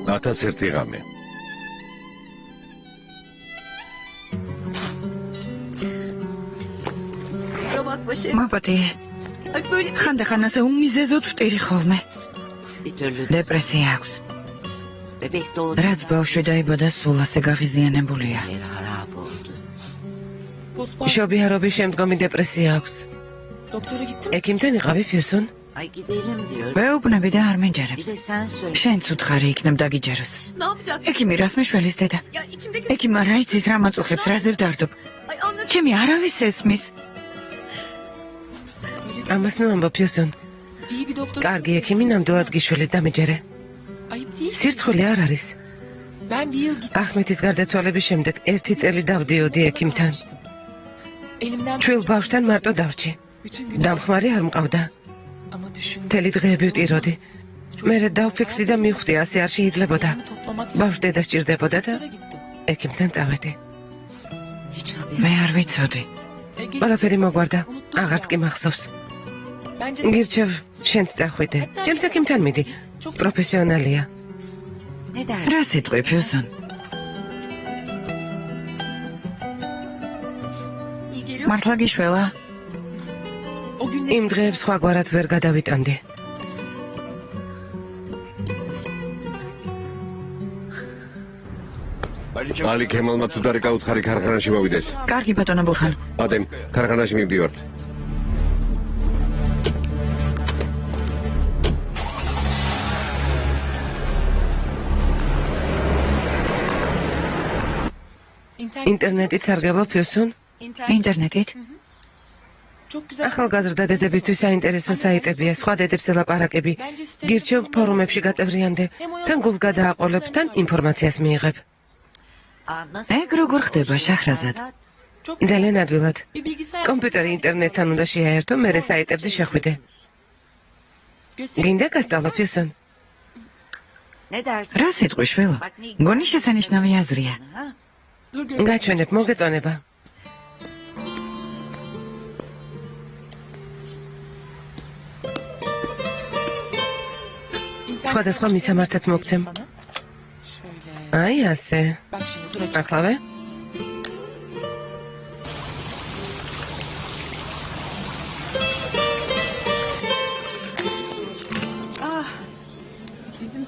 1001 ღამე. მაპატი ხანდახან ასე უმიზეზოდ ვტირი ხოლმე. დეპრესია აქვს. რაც ბავშვი დაიბადა სულ ასე გაღიზიანებულია. შობიარობის შემდგომი დეპრესია აქვს. ექიმთან იყავი ფიუსონ? ვეუბნები და არ მეჯერებს. შენც უთხარი იქნებ დაგიჯეროს. ექიმი რას მეშველის დედა? ექიმა რა იცის რა მაწუხებს, რაზე ვდარდობ? ჩემი არავის ესმის. ამას ნუ ამბობ ფიუსონ. კარგი ექიმი ნამდვილად გიშველის დამეჯერე. სირცხული არ არის. ახმეთის გარდაცვალების შემდეგ 1 წელი დავდიოდი ექიმთან. ჩვილ ბავშვთან მარტო დავრჩი. დამხმარე არ მყავდა. მთელი დღეები ვტიროდი. მერე დავფიქრდი და მივხვდი ასე არ შეიძლებოდა. ბავშვ დედა სჭირდებოდა და ექიმთან წავედი. მე არ ვიცოდი. ყველაფერი მოგვარდა, აღარც კი მახსოვს. გირჩევ, შენც წახვიდე. ჩემს ექიმთან მიდი. პროფესიონალია. რა სიტყვი ფიუსონ? მართლა გიშველა? იმ დღეებს სხვაგვარად ვერ გადავიტანდი. ალი ქემალმა თუ დარი გაუთხარი ქარხანაში მოვიდეს. კარგი ბატონო ბურხან. ადემ, ქარხანაში მივდივართ. ინტერნეტით სარგებლო ფიუსონ? ინტერნეტით? ახალგაზრდა დედებისთვის საინტერესო საიტებია, სხვა დედებს ელაპარაკები. გირჩევ ფორუმებში გაწევრიანდე. თან გულს გადააყოლებ, თან ინფორმაციას მიიღებ. ეგ როგორ ხდება შაჰრაზად? ძალიან ადვილად. კომპიუტერი ინტერნეტთან უნდა შეაერთო, მერე საიტებზე შეხვიდე. გინდა გასწავლო ფიუსონ? რა სიტყვი შველო? გონი შესანიშნავი აზრია. გაჩვენებ, მოგეწონება. სხვადასხვა მისამართაც მოგცემ. აი ასე. ახლავე?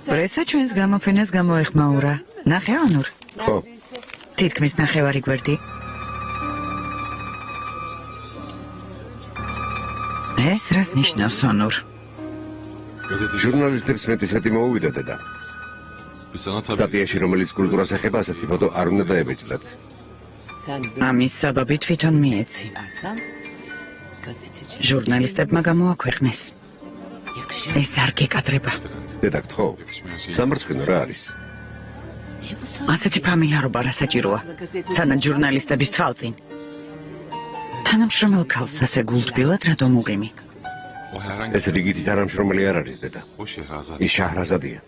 პრესა ჩვენს გამოფენას გამოეხმაურა. ნახე ანურ? ხო. თითქმის ნახევარი გვერდი. ეს რას ნიშნავს ანურ? ჟურნალისტებს მეტისმეტი მოუვიდა დედა. სტატიაში, რომელიც კულტურას ეხება, ასეთი ფოტო არ უნდა დაებეჭდათ. ამის საბაბი თვითონ მიეცი. ჟურნალისტებმა გამოაქვეყნეს. ეს არ გეკადრება. დედა გთხოვ, სამარცხინო რა არის? ასეთი ფამილიარობა რა საჭიროა? თანაც ჟურნალისტების თვალწინ. თანამშრომელ ქალს ასე გულთბილად რატომ უღიმი? ეს რიგითი თანამშრომელი არ არის დედა. ის შაჰრაზადია.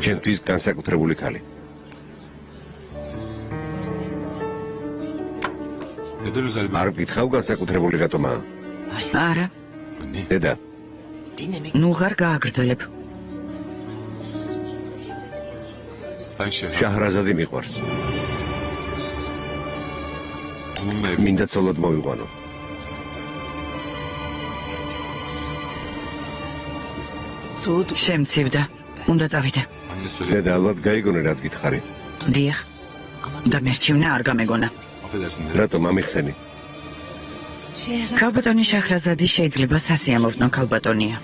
ჩემთვის განსაკუთრებული ქალი. არ გითხავ განსაკუთრებული რატომაა? არა. დედა, ნუ ღარ გააგრძელებ. შაჰრაზადი მიყვარს. მინდა ცოლად მოვიყვანო. შემცივდა. უნდა წავიდე. დედა, ალბათ გაიგონე რაც გითხარი. დიახ. და მერჩივნა არ გამეგონა. რატომ ამიხსენი? ქალბატონი შაჰრაზადი შეიძლება სასიამოვნო ქალბატონია.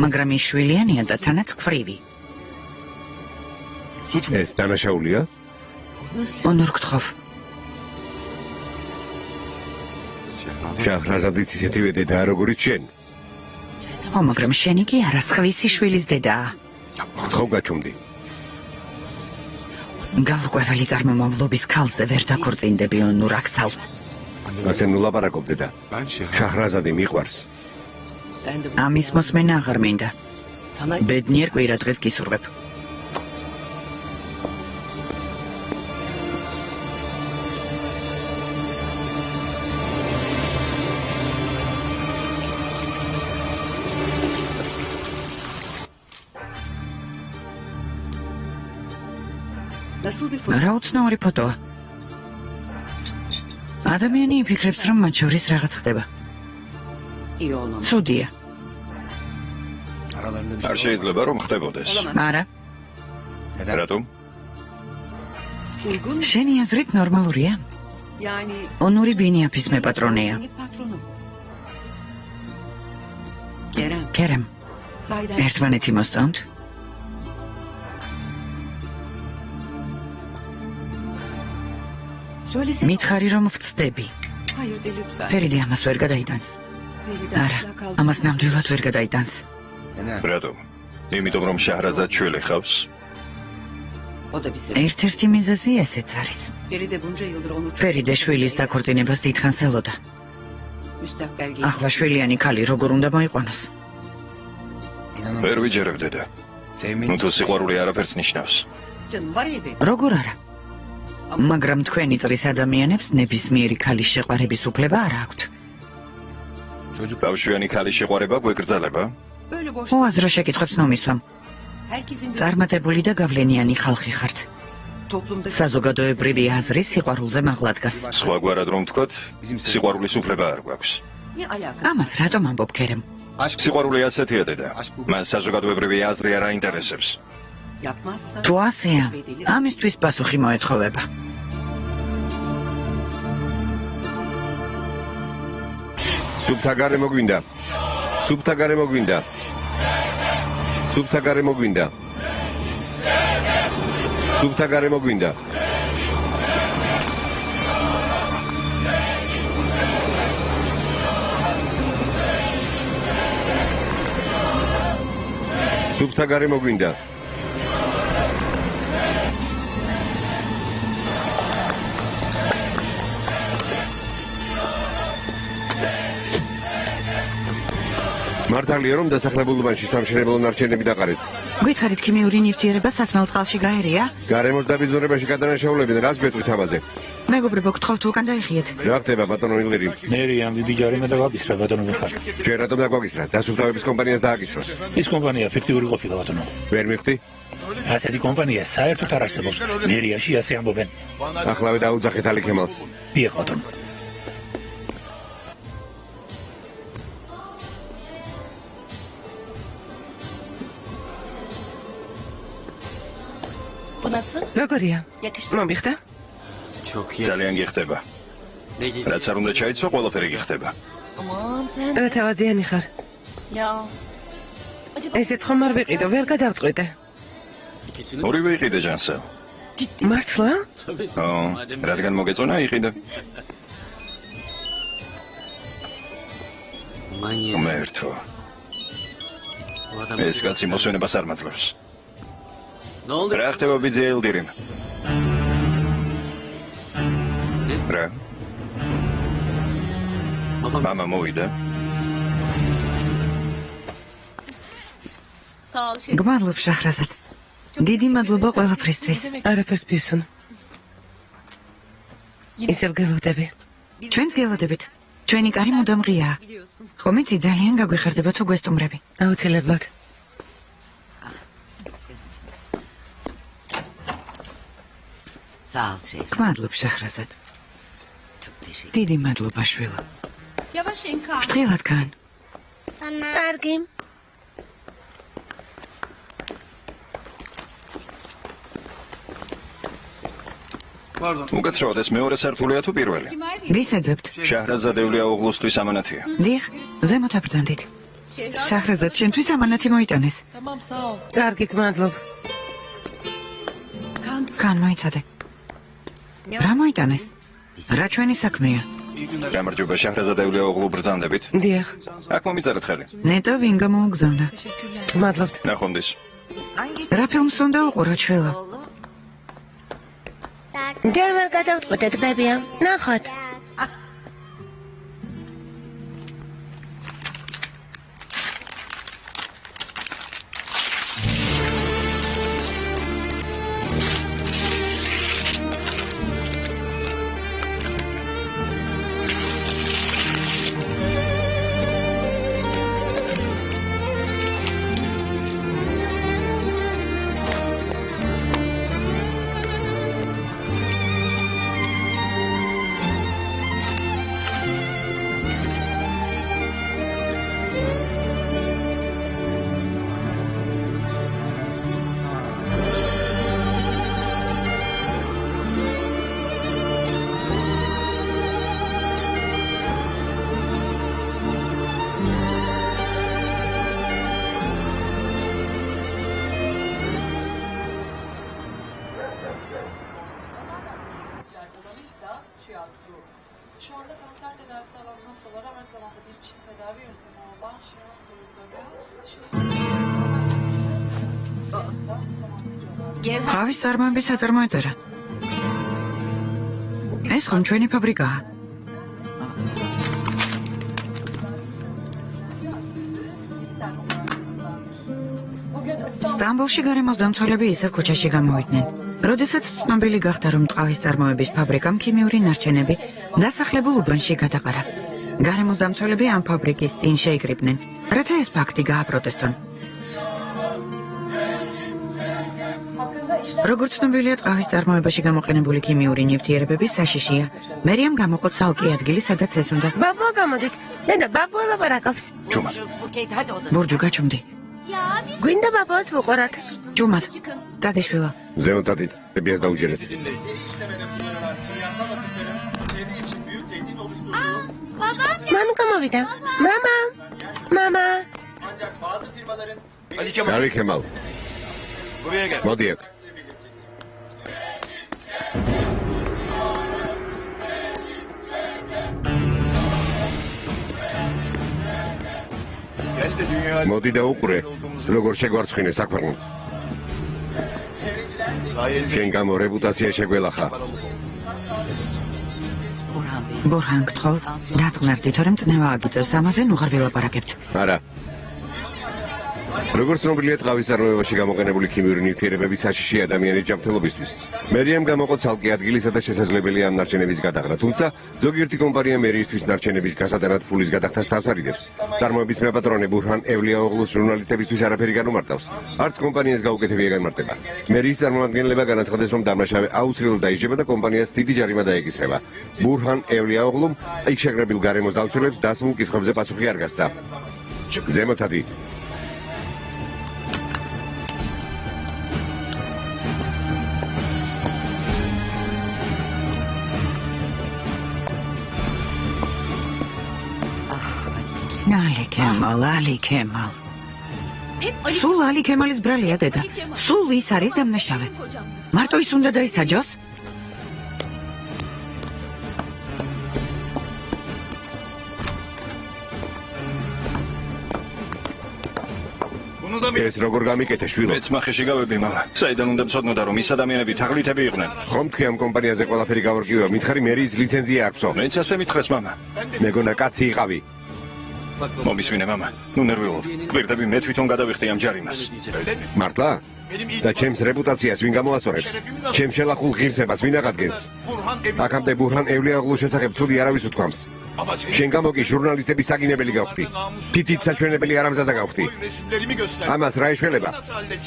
მაგრამ ის შვილიანია და თანაც ქვრივი. ეს დანაშაულია? ონურ გთხოვ. შაჰრაზადიც ისეთივე დედაა როგორც შენ. მაგრამ შენი კი არა, სხვისი შვილის დედაა. გთხოვ გაჩუმდი. გაურკვეველი წარმომავლობის ქალზე ვერ დაქორწინდები ონურ აქსალ. ასე ნუ ლაპარაკობ დედა. შაჰრაზადი მიყვარს. ამის მოსმენა აღარ მინდა. ბედნიერ კვირა დღეს გისურვებ. რა უცნაური ფოტოა. ადამიანი იფიქრებს, რომ მათ შორის რაღაც ხდება. ცუდია. არ შეიძლება რომ ხდებოდეს. არა. რატომ? შენი აზრით ნორმალურია? ონური ბინიაფის მეპატრონეა. კერემ. ერთმანეთი მოსწონთ? მითხარი რომ ვწდები. ფერიდი ამას ვერ გადაიტანს. არა, ამას ნამდვილად ვერ გადაიტანს. რატომ? იმიტომ რომ შაჰრაზად ჩვილი ხავს? ერთ-ერთი მიზეზი ესეც არის. ფერიდე შვილის დაქორწინებას დიდხანს ელოდა. ახლა შვილიანი ქალი როგორ უნდა მოიყვანოს? ვერ ვიჯერებ დედა. თუ სიყვარული არაფერს ნიშნავს. როგორ არა? მაგრამ თქვენი წრის ადამიანებს ნებისმიერი ქალის შეყვარების უფლება არ აქვთ. ბავშვიანი ქალის შეყვარება გვეკრძალება? უაზრო შეკითხვებს ნომისვამ. წარმატებული და გავლენიანი ხალხი ხართ. საზოგადოებრივი აზრი სიყვარულზე მაღლა დგას. სხვაგვარად რომ ვთქვათ, სიყვარულის უფლება არ გვაქვს. ამას რატომ ამბობ კერემ? სიყვარული ასეთია დედა. მას საზოგადოებრივი აზრი არ აინტერესებს. თუ ასეა, ამისთვის პასუხი მოეთხოვება. სუბთა გარემო გვინდა. სუბთა გარემო გვინდა. სუბთა გარემო გვინდა. სუბთა გარემო გვინდა. სუბთა გარემო გვინდა. მართალია რომ დასახლებულობაში სამშენებლო ნარჩენები დაყარეთ. გითხარით ქიმიური ნივთიერება სასმელ წყალში გაერია? გარემოს დაბინძურებაში გადანაშაულებენ, რას გეტყვით ამაზე? მეგობრებო, გთხოვთ უკან დაიხიეთ. რა ხდება ბატონო ილერი? მერი ამ დიდი ჯარიმა დაგაგისრა ბატონო მიხარ. ჩვენ რატომ დაგვაგისრა? დასუფთავების კომპანიას დააგისროს. ის კომპანია ფიქტიური ყოფილა ბატონო. ვერ მიხდი? ასეთი კომპანია საერთოდ არ არსებობს. მერიაში ასე ამბობენ. ახლავე დაუძახეთ ალი ქემალს. დიახ ბატონო. როგორია? მომიხდა? ძალიან გიხდება. რაც არ უნდა ჩაიცვა, ყველაფერი გიხდება. რა თავაზიანი ხარ? ესეც ხომ არ ვიყიდო, ვერ გადავწყვეტე. ორივე იყიდე ჯანსა. მართლა? ო, რადგან მოგეწონა იყიდე. მერტო. ეს კაცი მოსვენებას არ მაძლევს. რა ხდება ბიძია ილდირიმ? რა? მამა მოვიდა? გმადლობ შაჰრაზად. დიდი მადლობა ყველაფრისთვის. არაფერს ბისონ. ისევ გელოდები. ჩვენც გელოდებით. ჩვენი კარი მუდამ ღიაა. ხომ იცი ძალიან გაგვიხარდება თუ გვესტუმრები. აუცილებლად. გმადლობ შაჰრაზად. დიდი მადლობა შვილო. ფრთხილად კან. კარგი. უკაცრავად ეს მეორე სართულია თუ პირველი? ვის ეძებთ? შაჰრაზადევლია ოღლუსთვის ამანათია. დიახ, ზემოთ აბრძანდით. შაჰრაზად შენთვის ამანათი მოიტანეს. კარგი, გმადლობ. კან მოიცადე. რა მოიტანეს? რა ჩვენი საქმეა? გამარჯობა შაჰრაზადევლია ოღლუ ბრძანდებით? დიახ. აქ მომიწერეთ ხელი. ნეტო ვინ გამოუგზავნა? გმადლობთ. ნახვამდის. რა ფილმს უნდა უყუროთ შვილო? ჯერ ვერ გადავწყვეტეთ, ბებია. ნახოთ. Şu anda kanser tedavisine alan hastalara aynı zamanda bir çift tedavi yöntemi olan şans uygulanıyor. ყავის წარმოების საწარმოო წერა. ეს ხომ ჩვენი ფაბრიკაა. სტამბოლში გარემოს დამცველები ისევ ქუჩაში გამოვიდნენ. როდესაც ცნობილი გახდა, რომ ტყავის წარმოების ფაბრიკამ ქიმიური ნარჩენები დასახლებულ უბანში გადაყარა. გარემოს დამცველები ამ ფაბრიკის წინ შეიკრიბნენ, რათა ეს ფაქტი გააპროტესტონ. როგორც ცნობილია, ტყავის წარმოებაში გამოყენებული ქიმიური ნივთიერებები საშიშია. მერიამ გამოყო ცალკე ადგილი, სადაც ეს უნდა. ბაბუა გამოდის. დედა, ბაბუა ლაპარაკობს. ჯუმად. ბურჯუ გაჩუმდი. გვინდა ბაბუას ვუყუროთ. ჯუმად, დადეშვილო. ზემოთადით, ტებიას დაუჯერეთ. მამი გამოვიდა. მამა. მამა. ალი ქემალ. მოდი აქ. მოდი და უყურე, როგორ შეგვარცხინე საქმე. შენ გამო რეპუტაცია შეგველახა. ბურჰან გთხოვ, დაწყნარდით, რომ წნევა აგიწევს, ამაზე ნუ ღარ ვილაპარაკებთ. არა. როგორც ცნობილია, ტყავის წარმოებაში გამოყენებული ქიმიური ნივთიერებები საშიში ადამიანის ჯანმრთელობისთვის. მერიამ გამოყო ცალკე ადგილი, სადაც შესაძლებელია ამ ნარჩენების გადაღრა, თუმცა ზოგიერთი კომპანია მერიისთვის ნარჩენების გასატანად ფულის გადახდას თავს არიდებს. წარმოების მეპატრონე ბურჰან ევლიაოღლუს ჟურნალისტებისთვის არაფერი განუმარტავს. არც კომპანიას გაუკეთებია განმარტება. მერიის წარმომადგენლება განაცხადეს, რომ დამნაშავე აუცილებლად დაიჯება და კომპანიას დიდი ჯარიმა დაეკისრება. ბურჰან ევლიაოღლუმ იქ შეგრებილ გარემოს დამცველებს დასმულ კითხვებზე პასუხი არ გასცა. ზემოთადი. ალი ქემალ. სულ ალი ქემალის ბრალია დედა. სულ ის არის დამნაშავე. მარტო ის უნდა დაისაჯოს? ეს როგორ გამიკეთე შვილო? მეც მახეში გავები, მამა. საიდან უნდა მცოდნოდა, რომ ის ადამიანები თაღლითები იყვნენ? ხომ თქვი ამ კომპანიაზე ყველაფერი გავარკვივა, მითხარი მერიის ლიცენზია აქვსო. მეც ასე მითხრეს, მამა. მეგონა კაცი იყავი. მომისმინე, მამა. ნუ ნერვიულობ. გვერდები მე თვითონ გადავიხდი ამ ჯარიმას. მართლა? და ჩემს რეპუტაციას ვინ გამოასწორებს? ჩემს შელახულ ღირსებას ვინ აღადგენს? აქამდე ბურჰან ევლიაოღლუს შესახებ ცუდი არავის უთქვამს. შენ გამო კი ჟურნალისტების საგინებელი გავხდი. თითით საჩვენებელი არამზადა გავხდი. ამას რა ეშველება?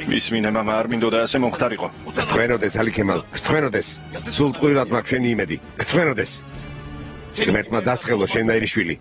მისმინე, მამა, არ მინდოდა ასე მომხდარიყო. გწვენოდეს, ალი ქემალ, გწვენოდეს. სულ ტყუილად მაქვს შენი იმედი. გწვენოდეს. ღმერთმა დასხელო შენდაირი შვილი.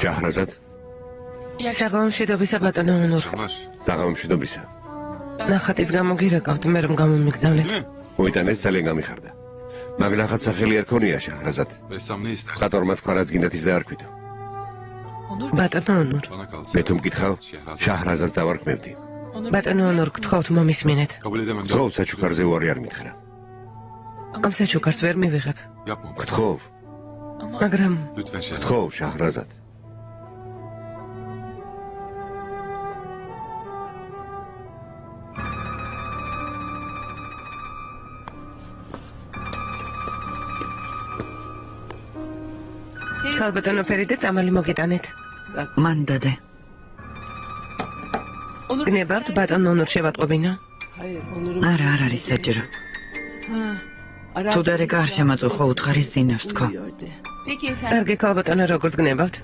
შაჰრაზად, საღამომშვიდობისა ბატონო ონურ. საღამომშვიდობისა. ნახატის გამო გირეკავთ, მე რომ გამომიგზავნეთ. მოიტანეს ძალიან გამიხარდა. მაგ რაღაც სახელი არ ქონია შაჰრაზად. ხატორმა თქვა რაც გინდათ ის დაარქვითო. ბატონო ონურ. მე თუ მკითხავ, შაჰრაზადს დავარქმევდი. ბატონო ონურ, გთხოვთ მომისმინეთ. გთხოვ, საჩუქარზე უარი არ მითხრა. ამ საჩუქარს ვერ მივიღებ. გთხოვ, მაგრამ გთხოვ, შაჰრაზად. ქალბატონო ფერიდე წამალი მოგიტანეთ. მან დადე. გნებავთ ბატონ ონორ შევატყობინა? არა, არ არის საჭირო. თუ დარეკა არ შემაწუხო უთხარის წინავს თქო. კარგი ქალბატონო, როგორც გნებავთ?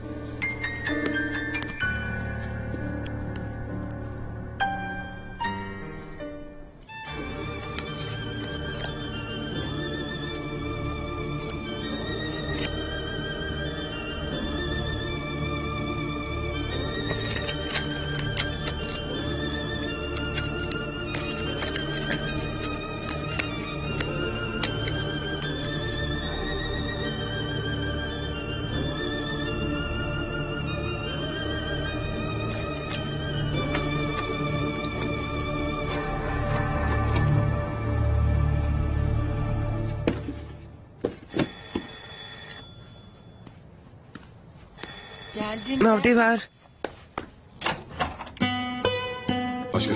მოვდივარ.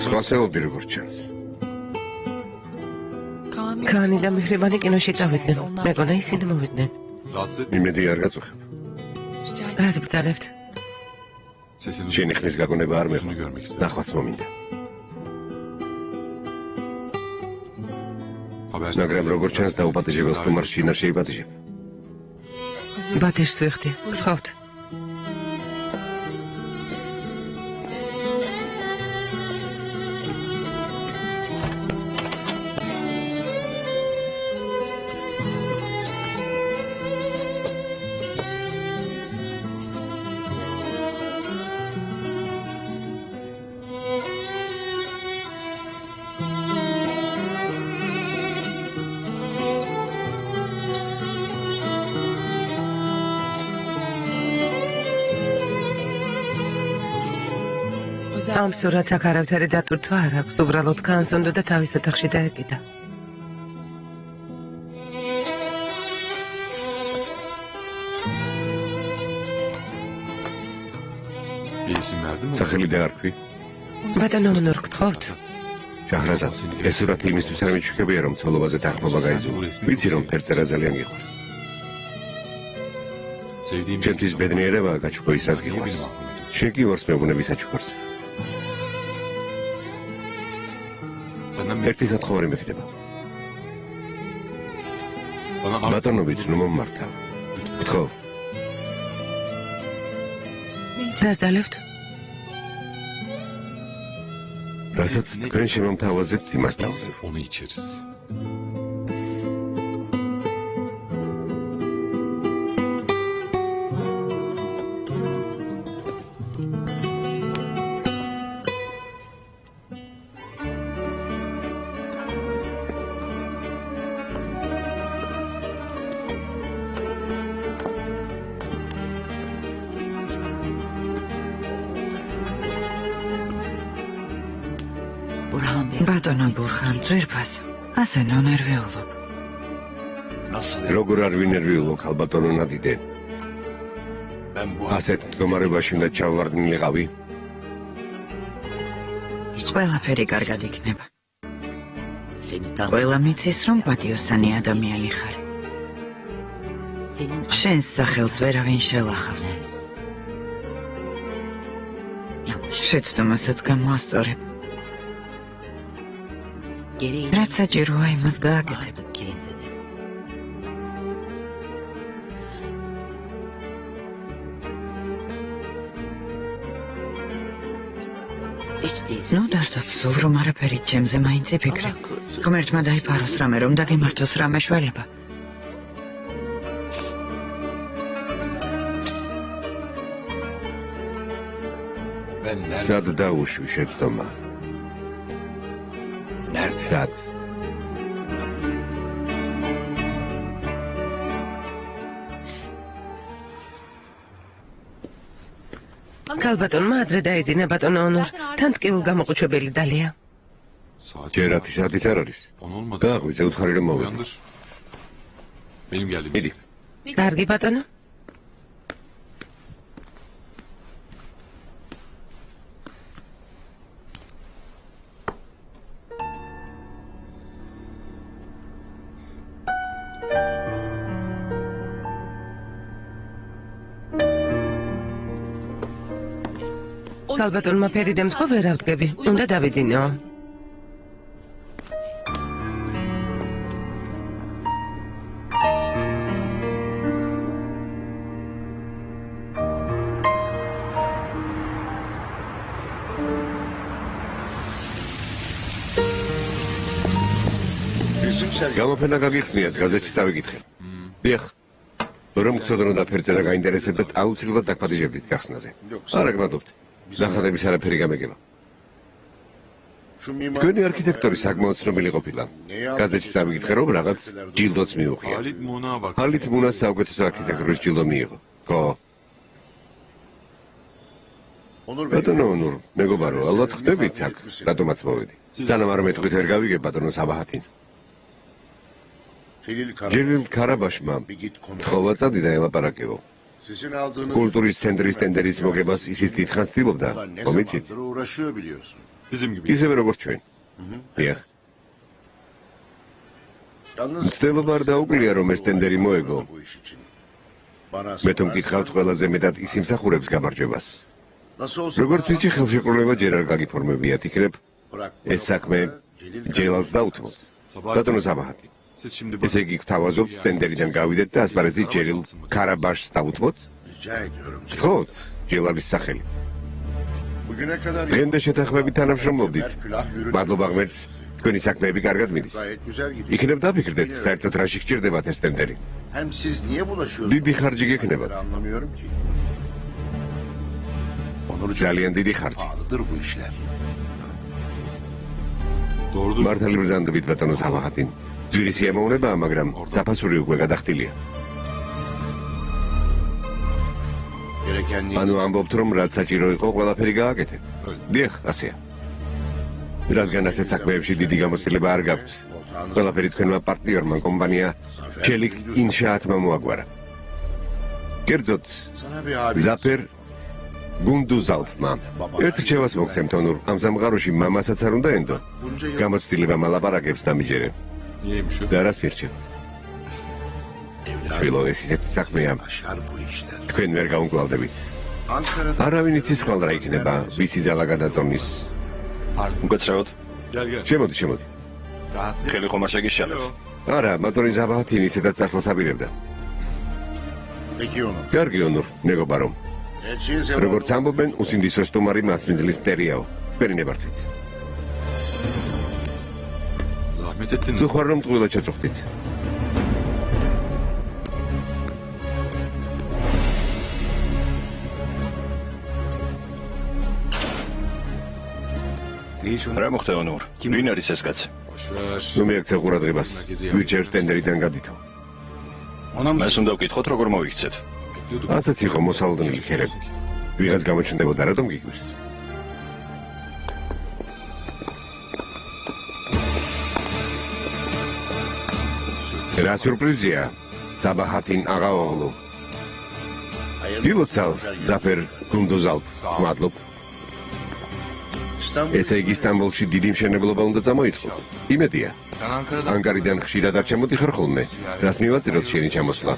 სხვასეულდი როგორც ჩანს. კანი და მიხრებანი კინოში წავიდნენ. მეგონა ისინი მოვიდნენ. იმედი არ გაწუხებ. რას ბრძანებთ? შენი ხმის გაგონება არ მეღო. ნახვაც მომინდა. მაგრამ როგორც ჩანს დაუპატიჟებელს თუმარ შინარ შეიპატიჟებ. ბათიშს ვიხდი. გთხოვთ. ამ სურათს აქ არავითარი დატვირთვა არ აქვს, უბრალოდ განს უნდა და თავის ოთახში დაეკიდა. სახელი დაარქვი. ბატონო ონორ, გთხოვთ. შაჰრაზად, ეს სურათი იმისთვის არ მიჩუქებია, რომ ცოლობაზე თანხმობა გაიძულო. ვიცი, რომ ფერწერა ძალიან გიყვარს. ჩემთვის ბედნიერებაა გაჩუქო ის, რაც გიყვარს. შენ კი ვარს მეგონების საჩუქარს. ერთი სათხოვარი მექნება. ბატონობით ნუ მომმართავ. გთხოვ. რას დალევთ? რასაც თქვენ შემომთავაზებთ, იმას დავსვი. ბატონო ბურხან, ძვირფას, ასე ნერვიულობ. როგორ არ ვინერვიულობ, ალბატონო ნადიდე. ასეთ მდგომარეობაში უნდა ჩავარდნილიყავი. ყველაფერი კარგად იქნება. ყველა მიცის, რომ პატიოსანი ადამიანი ხარ. შენს სახელს ვერავინ შელახავს. შეცდომასაც გამოასწორებ. რაც საჭიროა, იმას გააკეთებ. ნუ დარდობ, სულ რომ არაფერი ჩემზე მაინც იფიქრე. ღმერთმა დაიფაროს რამე, რომ დაგემართოს რამე შველება. სად დაუშვი შეცდომა? სად? ქალბატონმა ადრე დაიძინა ბატონო ონორ, თან ტკივილ გამოყუჩებელი დალია. ჯერათი საათიც არ არის. გააღვიძე, უთხარი რომ მოვედი. მიდი. კარგი ბატონო. ქალბატონმა ფერიდემ თქვა ვერ ავდგები. უნდა დავიძინო. გამოფენა გაგიხსნიათ, გაზეთში წავიკითხე. დიახ. რომ გწოდნო და ფერწერა გაინტერესებდეთ, აუცილებლად დაგპატიჟებდით გახსნაზე. არა გმადობთ. ნახატების არაფერი გამეგება. თქვენი არქიტექტორი საკმაოდ ცნობილი ყოფილა. გაზეთში წავიკითხე, რომ რაღაც ჯილდოც მიუღია. ჰალით მუნას საუკეთესო არქიტექტორის ჯილდო მიიღო. ხო. ბატონო ონურ, მეგობარო, ალბათ ხვდებით აქ, რატომაც მოვედი. სანამ არ მეტყვით ვერ გავიგებ ბატონო საბაჰათინ. ჯილილ ქარაბაშმა თხოვა წადიდა ელაპარაკებო. კულტურის ცენტრის ტენდერის მოგებას ისიც დიდხანს ცდილობდა, ხომ იცით? ისევე როგორც ჩვენ. დიახ. მცდელობა არ დაუკლია, რომ ეს ტენდერი მოეგო. მე თუ მკითხავთ ყველაზე მეტად ის იმსახურებს გამარჯვებას. როგორც ვიცი, ხელშეკრულება ჯერ არ გაგიფორმებიათ, იქნებ ეს საქმე ჯელალს დაუთმოთ. ბატონო საბაჰათი. ესე იგი გვთავაზობთ ტენდერიდან გავიდეთ და ასპარეზით ჯერილ ქარაბაშს დავუთმოთ? გთხოვთ, ჯელალის სახელით. დღემდე შეთანხმებით თანამშრომლობდით. მადლობა ღმერთს, თქვენი საქმეები კარგად მიდის. იქნებ დაფიქრდეთ, საერთოდ რაში გჭირდებათ ეს ტენდერი. დიდი ხარჯი გექნებათ. ძალიან დიდი ხარჯი. მართალი ბრძანდებით ბატონო საბაჰათინ. ძვირი სიამოვნებაა, მაგრამ საფასური უკვე გადახტილია. ანუ ამბობთ, რომ რაც საჭირო იყო, ყველაფერი გააკეთეთ. დიახ, ასეა. რადგან ასეთ საქმეებში დიდი გამოცდილება არ გაქვთ, ყველაფერი თქვენმა პარტნიორმა კომპანია ჩელიკ ინშაატმა მოაგვარა. კერძოდ, ზაფერ გუნდუზალფმა. ერთ რჩევას მოგცემთ, ონურ, ამ სამყაროში მამასაც არ უნდა ენდო. გამოცდილება მალაპარაკებს დამიჯერე. და რას ვირჩევთ? შვილო, ეს ისეთი საქმეა. თქვენ ვერ გაუმკლავდებით. არავინ იცის ხვალ რა იქნება, ვისი ძალა გადაწონის. უკაცრავად. შემოდი, შემოდი. ხელი ხომ არ შეგიშალებს? არა, ბატონი საბაჰათინი ისედაც წასვლას აპირებდა. კარგი ონურ, მეგობარო. როგორც ამბობენ, უსინდისო სტუმარი მასპინძლის მტერიაო. ვერინებართვით. თუ ხარ რომ ტყუილად შეწუხდით. რა მოხდა ონურ? ვინ არის ეს კაცი? ნუ მიაქცე ყურადღებას. ვირჩევს ტენდერიდან გადითო. მას უნდა ვკითხოთ, როგორ მოიქცეთ. ასეც იყო მოსალოდნელი ხერები. ვიღაც გამოჩნდებოდა, რატომ გიგვირს? რა სიურპრიზია? საბაჰათინ აღაოღლუ. დილოცავ, ზაფერ გუნდუზალფ. მადლობ. ესე იგი სტამბოლში დიდი მშენებლობა უნდა წამოიწყო. იმედია. ანკარიდან ხშირად არ ჩამოდიხარ ხოლმე. რას მივაწიროთ შენი ჩამოსვლა?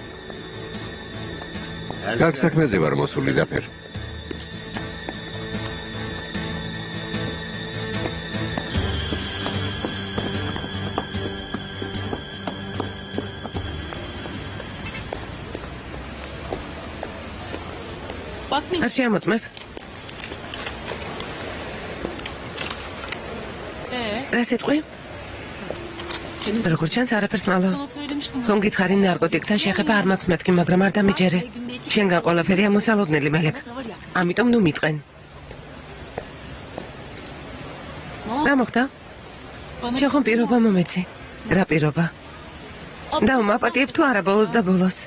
კარგ საქმეზე ვარ მოსული, ზაფერ. არ შეამოწმებ? რა სიტყვი? როგორც ჩანს, არაფერს მალო. ხომ გითხარი ნარკოტიკთან შეხება არ მაქვს მეთქი, მაგრამ არ დამიჯერე. შენგან ყველაფერი ამოსალოდნელი მელეკ. ამიტომ ნუ მიწყენ. რა მოხდა? შენ ხომ პირობა მომეცი? რა პირობა? და უმაპატიებ თუ არა ბოლოს და ბოლოს?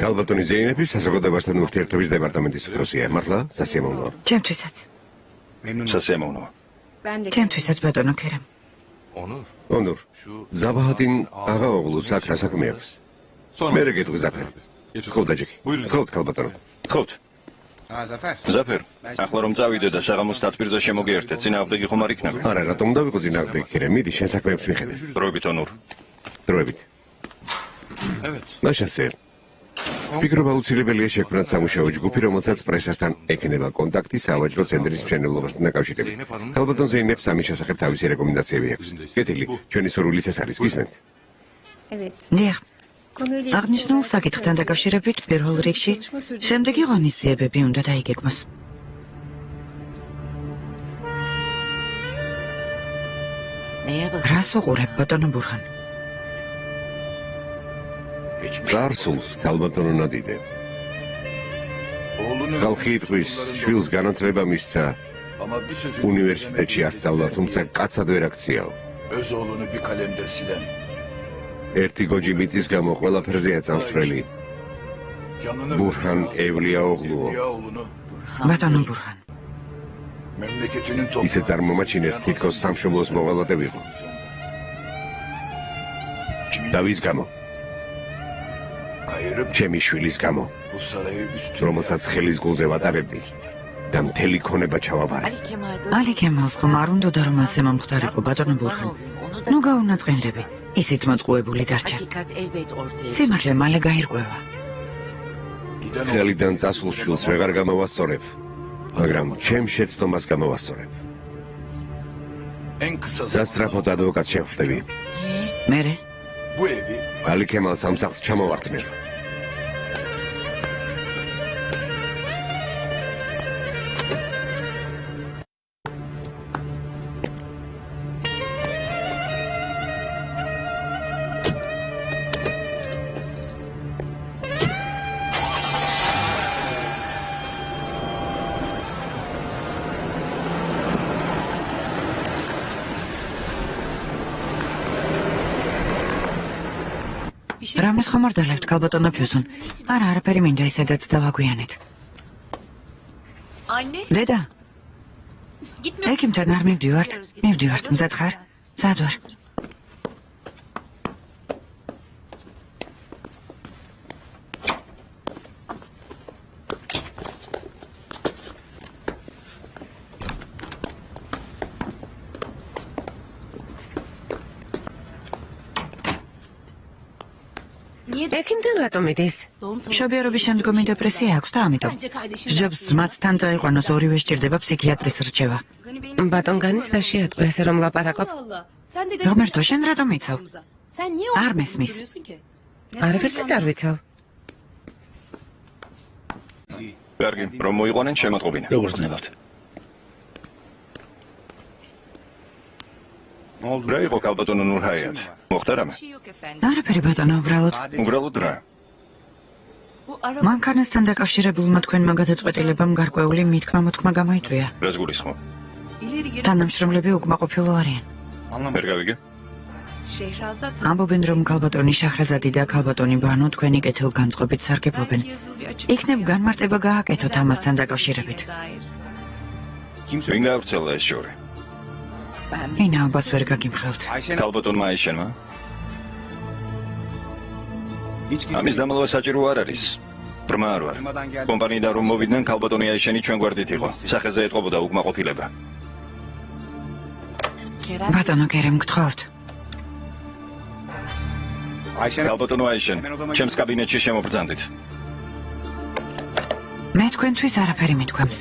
ალბატონი ზეინეფი საზოგადოებასთან ურთიერთობის დეპარტამენტის უფროსია. მართლა? სასიამოვნოა. ჩემთვისაც. სასიამოვნოა. ჩემთვისაც ბატონო ქერემ. ონურ, საბაჰათინ აღაოღლუს აქ რა საქმე აქვს? მერე გეტყვი ზაფერ. ხოდა ჯეკი. ხოდა ქალბატონო. ხოთ. ზაფერ, ახლა რომ წავიდე და საღამოს დათბირზე შემოგიერთეთ, წინააღმდეგი ხომ არ იქნება? არა, რატომ უნდა ვიყო წინააღმდეგი ქირე? მიდი, შენ საქმეებს მიხედე. დროებით ონურ. დროებით. მაშასე. ვფიქრობ აუცილებელია შექმნათ სამუშაო ჯგუფი, რომელსაც პრესასთან ექნება კონტაქტი სავაჭრო ცენტრის მშენებლობასთან დაკავშირებით. ქალბატონ ზეინებს ამის შესახებ თავისი რეკომენდაციები აქვს. კეთილი, ჩვენი სურვილიც ეს არის, გისმენთ? დიახ. აღნიშნულ საკითხთან დაკავშირებით პირველ რიგში შემდეგი ღონისძიებები უნდა დაიგეგმოს. რას უყურებ, ბატონო ბურხან? წარსულს, ქალბატონო ნადიდე. ხალხი იტყვის, შვილს განათლება მისცა, უნივერსიტეტში ასწავლა, თუმცა კაცად ვერ აქციაო. ერთი გოჯი მიწის გამო ყველაფერზეა წამსვლელი. ბურჰან ევლია ოღლუო. ბატონო ბურხან. ისე წარმომაჩინეს, თითქოს სამშობლოს მოვალოდე ვიყო. დავის გამო. ჩემი შვილის გამო, რომელსაც ხელის გულზე ვატარებდი და მთელი ქონება ჩავაბარე. ალი ქემალს ხომ არ უნდა რომ ასე მომხდარიყო, ბატონო ბურხან. ნუ გაუნაწყვეტები. ისიც მოტყუებული დარჩა. სიმართლე მალე გაირკვევა. ხელიდან წასულ შვილს ვეღარ გამოვასწორებ, მაგრამ ჩემ შეცდომას გამოვასწორებ. სასწრაფოდ ადვოკატს შევხვდები. მერე? ალი ქემალს ამ სახლს ჩამოვართმევ. რამეს ხომ არ დალებთ, ქალბატონო ფიუსონ? არა, არაფერი მინდა, ისედაც დავაგვიანეთ. დედა, ექიმთან არ მივდივართ? მივდივართ, მზად ხარ? მზად ვარ. ექიმთან რატომ იდეს? მშობიარობის შემდგომი დეპრესია აქვს და ამიტომ. სჯობს ძმათთან წაიყვანოს, ორივე სჭირდება ფსიქიატრის რჩევა. ბატონ განის რა შეატყვი ასე რომ ლაპარაკობ? რომერტო, შენ რატომ იცავ? არ მესმის. არაფერსაც არ ვიცავ. კარგი, რომ მოიყვანენ შემოტყობინა. როგორც ნებავთ. რა იყო ქალბატონო ნურჰაიათ? მოხდა რამე? არაფერი ბატონო, უბრალოდ რა? მანქანასთან დაკავშირებულმა თქვენმა გადაწყვეტილებამ გარკვეული მითქმა-მოთქმა გამოიწვია. რას გულისხმობ? თანამშრომლები უკმაყოფილო არიან. ვერ გავიგე? ამბობენ, რომ ქალბატონი შაჰრაზადი და ქალბატონი ბანო თქვენი კეთილგანწყობით სარგებლობენ. იქნებ განმარტება გააკეთოთ ამასთან დაკავშირებით. ვინ გავრცელა ეს შორი? ინაობას ვერ გაგიმხელთ. ქალბატონმა აიშენმა? ამის დამალვა საჭირო არ არის. ბრმა არ ვარ. კომპანიიდან რომ მოვიდნენ, ქალბატონი აიშენი ჩვენ გვერდით იყო. სახეზე ეტყობოდა უკმაყოფილება. ბატონო, კერემ გთხოვთ. ქალბატონო აიშენ, ჩემს კაბინეტში შემობრძანდით. მე თქვენთვის არაფერი მithქვამს.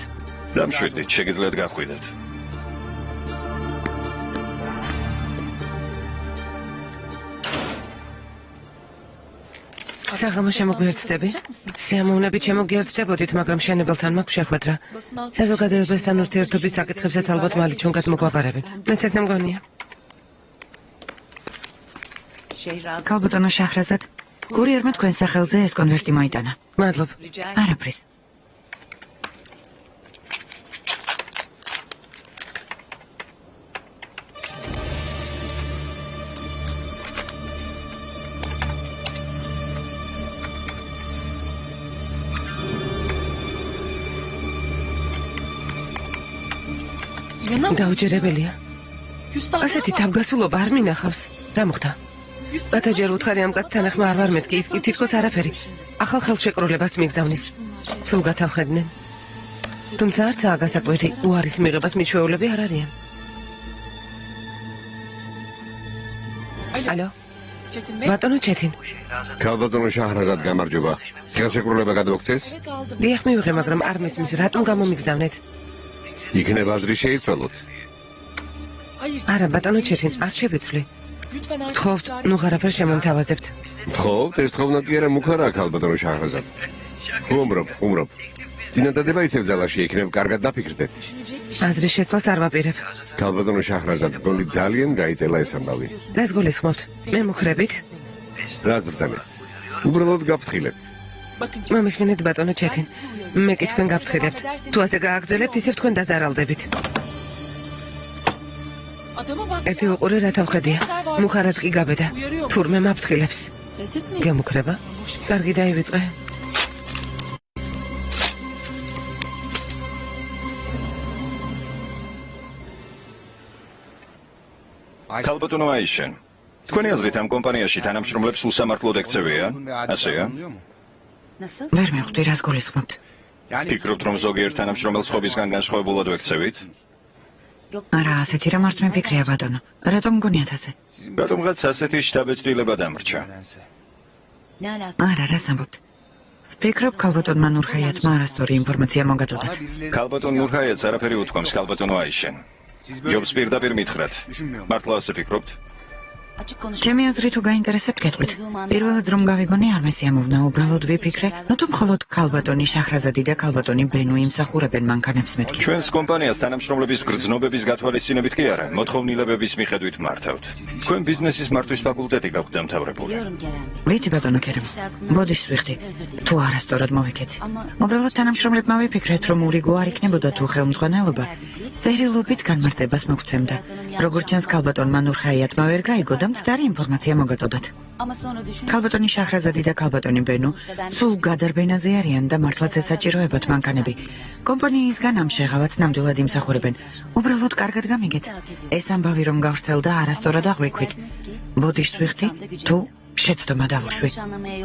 დამშვიდით, შეგიძლიათ გახვიდეთ. საღამოს შემოგვიერთდები? სიამოვნებით შემოგიერთდებოდით, მაგრამ შენებელთან მაქვს შეხვედრა. საზოგადოებასთან ურთიერთობის საკითხებსაც ალბათ მალე ჩვენ გადმოგვაბარებენ. მეც ესე მგონია. ქალბატონო შაჰრაზად, კურიერმა თქვენ სახელზე ეს კონვერტი მოიტანა. მადლობ. არაფრის. დაუჯერებელია. ასეთი თავგასულობა არ მინახავს. რა მოხდა? ბათაჯერ უთხარი ამ კაცთან ახმა არ ვარ მეთქი, ის კი თითქოს არაფერი. ახალ ხელშეკრულებას მიგზავნის. სულ გათავხედნენ. თუმცა არცაა გასაკვირი, უარის მიღებას მიჩვეულები არ არიან. ალო, ბატონო ჩეთინ. ქალბატონო შაჰრაზად გამარჯობა. ხელშეკრულება გადმოგცეს? დიახ მივიღე, მაგრამ არ მისმის, რატომ გამომიგზავნეთ? იქნება აზრი შეიცვალოთ. არა, ბატონო ჩეთინ, არ შევიცვლი. გთხოვთ, ნუ ღარაფერს შემომთავაზებთ. გთხოვთ, ეს თხოვნა კი არა მუქარაა ქალბატონო შაჰრაზად. ხუმრობ. წინადადება ისევ ძალაში იქნებ, კარგად დაფიქრდეთ. აზრის შეცვლას არ ვაპირებ. ქალბატონო შაჰრაზად, გონი ძალიან გაიწელა ეს ამბავი. რას გულისხმობთ? მე მუქრებით? რას ბრძანეთ? უბრალოდ გაფრთხილებთ. მომისმინეთ ბატონო ჩეთინ. მე კი თქვენ გაფრთხილებთ. თუ ასე გააგრძელებთ, ისევ თქვენ დაზარალდებით. ერთი უყურე რა თავხედია. მუხარაც კი გაბედა. თურმე მაფრთხილებს. გემუქრება? კარგი დაივიწყე. ქალბატონო აიშენ. თქვენი აზრით ამ კომპანიაში თანამშრომლებს უსამართლოდ ექცევიან? ასეა? ვერ მეხვდი, რას გულისხმობთ? ფიქრობთ, რომ ზოგიერთ თანამშრომელს ხობისგან განსხვავებულად ვექცევით? არა, ასეთი რამ არც მიფიქრია, ბატონო. რატომ გონიათ ასე? რატომღაც ასეთი შთაბეჭდილება დამრჩა. არა, რას ამბობთ? ვფიქრობ, ქალბატონმა ნურხაიათმა არასწორი ინფორმაცია მოგაწოდათ. ქალბატონ ნურჰაიათს არაფერი უთქვამს ქალბატონო აიშენ. ჯობს პირდაპირ მითხრათ. მართლა ასე ფიქრობთ? ჩემი აზრით თუ გაინტერესებთ, გეტყვით. პირველად რომ გავიგონე არ მესიამოვნა, უბრალოდ ვიფიქრე, თუ მხოლოდ ქალბატონი შაჰრაზადი და ქალბატონი ბენუ იმსახურებენ მანქანებს მეთქი. ჩვენს კომპანიას თანამშრომლების გრძნობების გათვალისწინებით კი არა, მოთხოვნილებების მიხედვით მართავთ. თქვენ ბიზნესის მართვის ფაკულტეტი გაქვთ დამთავრებული. ვიცი ბატონო ქერემ, ბოდიშს ვიხდი, თუ არასწორად მოვიქეცი. უბრალოდ თანამშრომლებმა ვიფიქრეთ, რომ ურიგო არ იქნებოდა თუ ხელმძღვანელობა წერილობით განმარტებას მოგცემდა. როგორც ჩანს, ქალბატონმა ნურხაიათმა ვერ გაიგო და მცდარი ინფორმაცია მოგაწოდათ. ქალბატონი შაჰრაზადი და ქალბატონი ბენუ სულ გადარბენაზე არიან და მართლაც ესაჭიროებათ მანქანები. კომპანიისგან ამ შეღავაც ნამდვილად იმსახურებენ. უბრალოდ კარგად გამიგეთ. ეს ამბავი რომ გავრცელდა არასწორად აღვიქვით. ბოდიშს ვიხდი, თუ შეცდომა დავუშვი.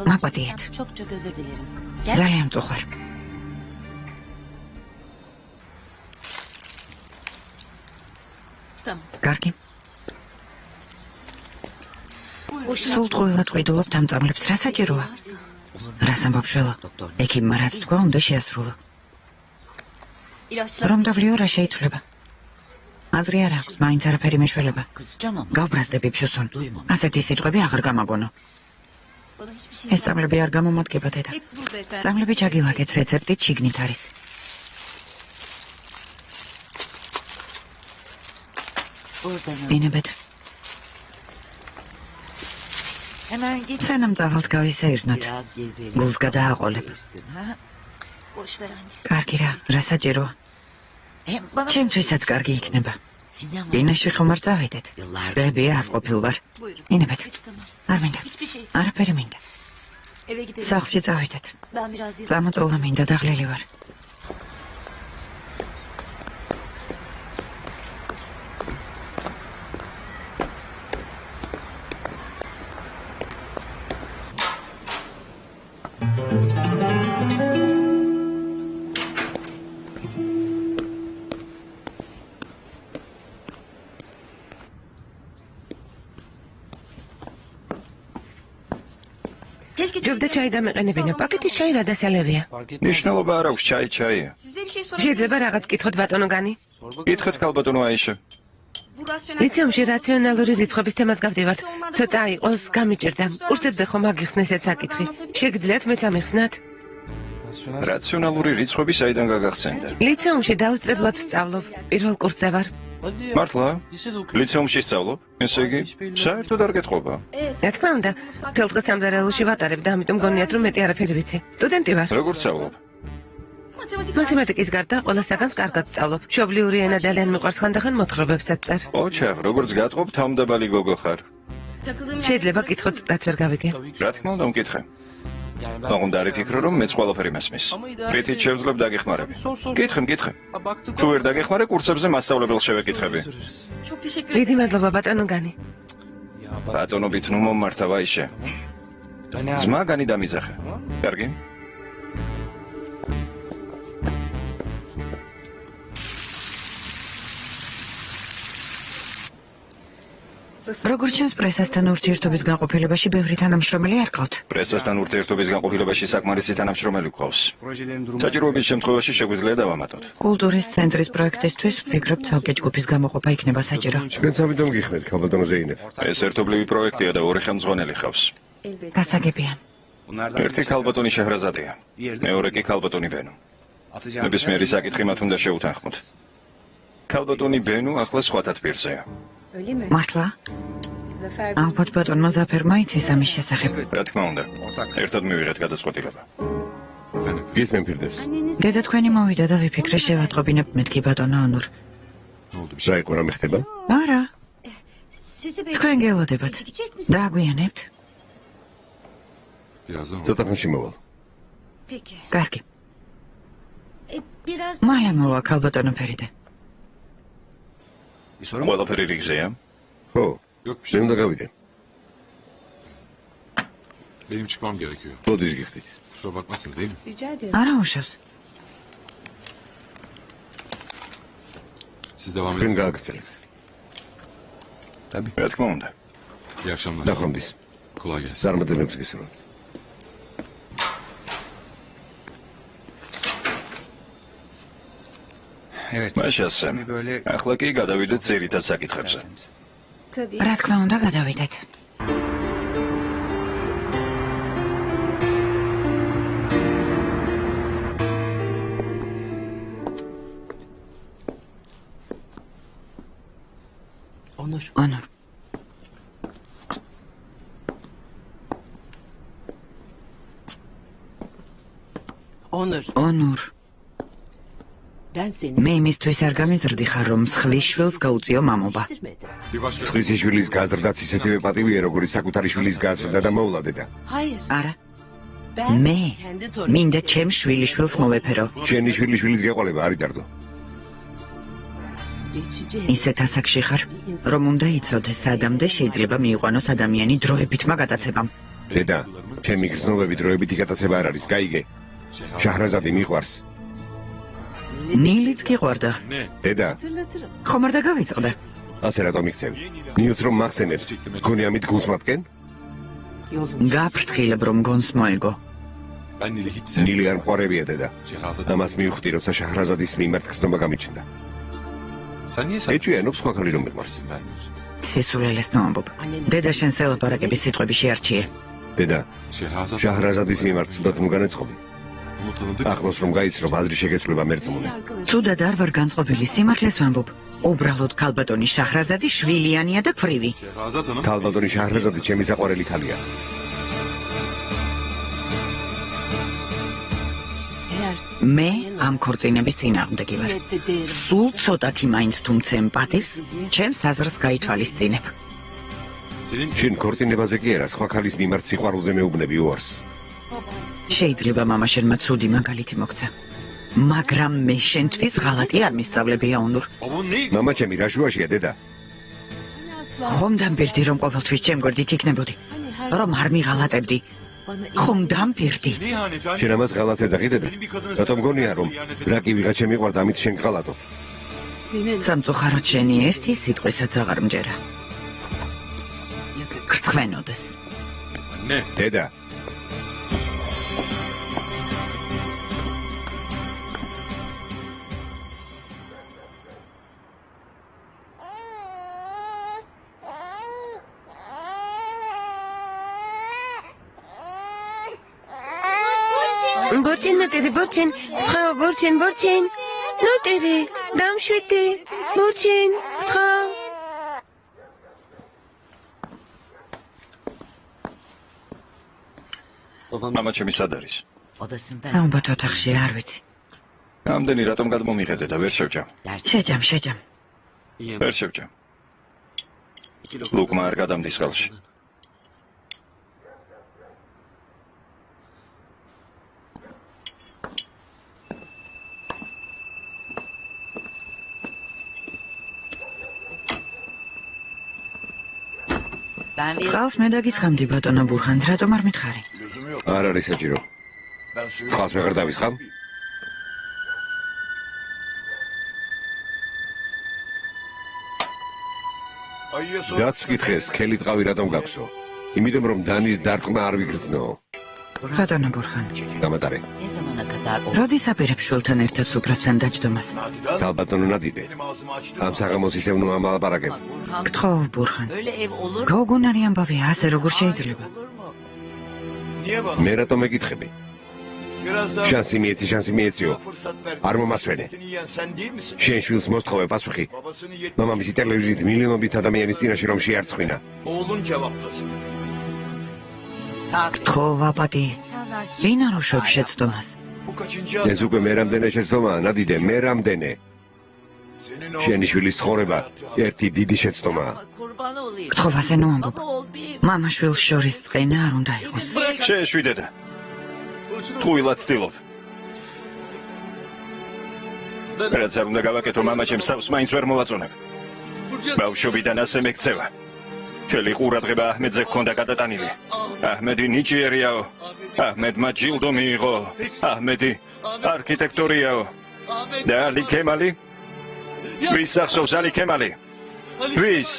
მაპატიეთ. ძალიან მწუხვარ. კარგი. სულ ტყუილად ყიდულობთ ამ წამლებს, რა საჭიროა? რას ამბობ შველა? ექიმმა რაც თქვა, უნდა შეასრულო. რომ დავლიო რა შეიცვლება? აზრი არ აქვს, მაინც არაფერი მეშველება. გავბრაზდები ფშოსონ. ასეთი სიტყვები აღარ გამაგონო. ეს წამლები არ გამომადგება დედა. წამლები ჩაგილაგეთ, რეცეპტით შიგნით არის. ინებეთ. სანამ წავალთ გავისეირნოთ. გულს გადააყოლებ. კარგი რა საჭიროა? ჩემთვისაც კარგი იქნება. ბინაში ხომ არ წავიდეთ? წლები არ ყოფილ ვარ. ინებეთ. არ მინდა. არაფერი მინდა. სახლში წავიდეთ. წამოწოლა მინდა, დაღლილი ვარ. ჯობდა ჩაი დამეყენებინა, პაკეტის ჩაი რა დასალებია. ნიშნულობა არ აქვს ჩაი. შეიძლება რაღაც კითხოთ ბატონოგანი? კითხეთ ქალბატონო აიშე. ლიცეუმში რაციონალური რიცხვების თემას გავდივართ. ცოტა იყოს, გამიჭირდა. ურსებზე ხომ აგიხსნეს ეს საკითხი. შეგიძლიათ მეც ამიხსნათ? რაციონალური რიცხვები საიდან გაგახსენდა? ლიცეუმში დაუსწრებლად ვსწავლობ. პირველ კურსზე ვარ. მართლა? ლიცეუმში სწავლობ? ესე იგი, საერთოდ არ გეტყობა. რა თქმა უნდა, მთელ დღეს სამზარეულოში ვატარებ და ამიტომ გონიათ რომ მეტი არაფერი ვიცი. სტუდენტი ვარ. როგორ სწავლობ? მათემატიკის გარდა ყველა საგანს კარგად ვსწავლობ. მშობლიური ენა ძალიან მიყვარს, ხანდახან მოთხრობებსაც წერ. ოჩა, როგორც გატყობ, თავმდაბალი გოგო ხარ. შეიძლება კითხოთ, რაც ვერ გავიგე. რა თქმა უნდა, მკითხე. მაგრამ და რიფიქრო რომ მეც ყველაფერი მესმის. რითიც შევძლებ დაგეხმარები. კითხე. თუ ვერ დაგეხმარე, კურსებზე მასწავლებელს შევეკითხები. დიდი მადლობა ბატონოგანი. ბატონობით ნუ მომართა ვაიშე. ძმა განი დამიზახე. კარგი? როგორც ჩანს პრესასთან ურთიერთობის განყოფილებაში ბევრი თანამშრომელი არ ყავთ. პრესასთან ურთიერთობის განყოფილებაში საკმარისი თანამშრომელი გვყავს. საჭიროების შემთხვევაში შეგვიძლია დავამატოთ. კულტურის ცენტრის პროექტისთვის ვფიქრობ ცალკე ჯგუფის გამოყოფა იქნება საჭირო. ჩვენ სამუდამ გიხმეთ ქალბატონო ზეინებ. ეს ერთობლივი პროექტია და ორი ხელმძღვანელი ხავს. გასაგებია. ერთი ქალბატონი შეჰრაზადია. მეორე კი ქალბატონი ბენუ. ნებისმიერი საკითხი მათ უნდა შეუთანხმოთ. ქალბატონი ბენუ ახლა სხვათა თბილზეა. მართლა? ალბათ ბატონმა ზაფერმა იცის ამის შესახებ. რა თქმა უნდა. ერთად მივიღეთ გადაწყვეტილება. გისმენ პირდებს. დედა თქვენი მოვიდა და ვიფიქრე შევატყობინებ მეთქი ბატონო ანურ. რა იყო რა მეხდება? არა. თქვენ გელოდებათ. დააგვიანებთ. ცოტა ხანში მოვალ. კარგი. მაია მოვა ქალბატონო ფერიდე. ყველაფერი რიგზეა? ხო. მე უნდა გავიდე. Benim çıkmam gerekiyor. მოდის გიხდით. Kusura bakmazsınız değil mi? არა უშავს. Siz devam თქვენ edin. გააგრძელებთ. რა თქმა უნდა. İyi akşamlar. ნახვამდის. Kolay gelsin. წარმატებებს გისურვებთ. მაშასე. ახლა კი გადავიდეთ ძირითად საკითხებზე. რა თქმა უნდა გადავიდეთ. Onur. Onur. მე იმისთვის არ გამიზრდი ხარ, რომ მსხლის შვილს გაუწიო მამობა. Bir başka სხვისი შვილის გაზრდაც ისეთივე პატივია, როგორც საკუთარი შვილის გაზრდა და მოვლა დედა. არა. მე მინდა ჩემ შვილიშვილს მოვეფერო. შენი შვილიშვილის გეყოლება არ იდარდო. ისეთ ასაკში ხარ, რომ უნდა იცოდეს სადამდე შეიძლება მიიყვანოს ადამიანი დროებითმა გადაცემამ. დედა, ჩემი გრძნობები დროებითი გადაცემა არ არის, გაიგე. შაჰრაზადი მიყვარს. ნილიც გიყვარდა. დედა, ხომ არ დაგავიწყდა? ასე რატომ იქცევი? ნილს რომ მახსენებ, გონი ამით გულს მატკენ? გაფრთხილებ რომ გონს მოეგო. ben Nil'i hiç sevmiyorum. ნილი არ მყარებია დედა. Şehrazat. ამას მივხვდი, როცა შაჰრაზადის მიმართ გრძნობა გამიჩნდა. Sen niye sen? ეჭვიანობს სხვა ქალი რომ მიყვარს. Vermiyorsun. სისულელეს ნოამბობ. დედა შენ სელაპარაკების სიტყვები შეარჩიე. დედა, Şehrazat. შაჰრაზადის მიმართ თუნდაც მოგანეწყობი. Onu tanıdık. ახლოს რომ გაიცნობ აზრი შეგეცვლება მერწმუნე. ცუდად არ ვარ განწყობილი, სიმართლეს ვამბობ. უბრალოდ ქალბატონი შაჰრაზადი შვილიანია და ქვრივი. Şehrazat Hanım. ქალბატონი შაჰრაზადი ჩემი საყვარელი ქალია. მე ამ ქორწინების წინააღმდეგი ვარ. სულ ცოტათი მაინც თუმცა ემპათირს, ჩემს აზრს გაითვალისწინებ. Senin შენ ქორწინებაზე კი არა, სხვა ქალის მიმართ სიყვარულზე მეუბნები უარს. შეიძლება მამა შენმა ცუდი მაგალითი მოგცა. მაგრამ მე შენთვის ღალატი არ მისწავლებია უნურ. Babamın ne? მამა ჩემი რა შუაშია დედა? ხომ დამბირდი რომ ყოველთვის ჩემ გვერდით იქნებოდი? რომ არ მიღალატებდი? ხომ დამბირდი? Ne ihanet anne? შენ ამას ღალატს ეძახი დედა? რატომ გონია რომ რა კი ვიღაც შემიყვარდა ამით შენ გღალატო? სამწუხაროდ შენი ერთი სიტყვისაც აღარ მჯერა. გრცხვენოდეს. Anne. დედა, Borçin, noteri, borçin. Trouw, borçin, borçin. Noteri, damşviti. Borçin, trouw. მამა ჩემი სად არის? ალბათ ოთახში არ ვიცი. ამდენი რატომ გადმომიღედე და ვერ შევჭამ? შეჯამ. ვერ შევჭამ. ლუკმა არ გადამდის ხელში. წყალს მე დაგისხამდი ბატონო ბურხან, რატომ არ მითხარი? არ არის საჭირო. წყალს ვეღარ დავისხამ? დაცვკითხეს, სქელი ტყავი რატომ გაქვსო? იმიტომ რომ დანის დარტყმა არ ვიგრძნო. ბატონო ბურხან, გამატარე. როდის აპირებ შულთან ერთად სუფრასთან დაჯდომას? ქალბატონო ნადიდე. ამ საღამოს ისევ ნუ ამალაპარაკებ. გთხოვ ბურხან. გოგონარი ამბავია, ასე როგორ შეიძლება? მე რატომ მეკითხები? შანსი მიეციო. არ მომასვენე. შენ შვილს მოსთხოვე პასუხი. მამამისი ტელევიზიით მილიონობით ადამიანის წინაშე რომ შეარცხვინა. გთხოვ აპატი. ვინ არუშობს შეცდომას? ეს უკვე მე რამდენე შეცდომაა, ნადიდე, მე რამდენე. შენი შვილის ცხოვრება ერთი დიდი შეცდომაა. გთხოვ ასე ნუ ამბობ. მამა შვილს შორის წყენა არ უნდა იყოს. შეეშვიდე და თუილად ცდილობ. რაც არ უნდა გავაკეთო, მამა ჩემს თავს მაინც ვერ მოვაწონებ. ბავშვობიდან ასე მეკცევა. მთელი ყურადღება აჰმედზე ჰქონდა გადატანილი. აჰმედი ნიჭიერიაო. აჰმედმა ჯილდო მიიღო. აჰმედი არქიტექტორიაო. და ალი ქემალი? ვის ახსოვს ალი ქემალი? ვის?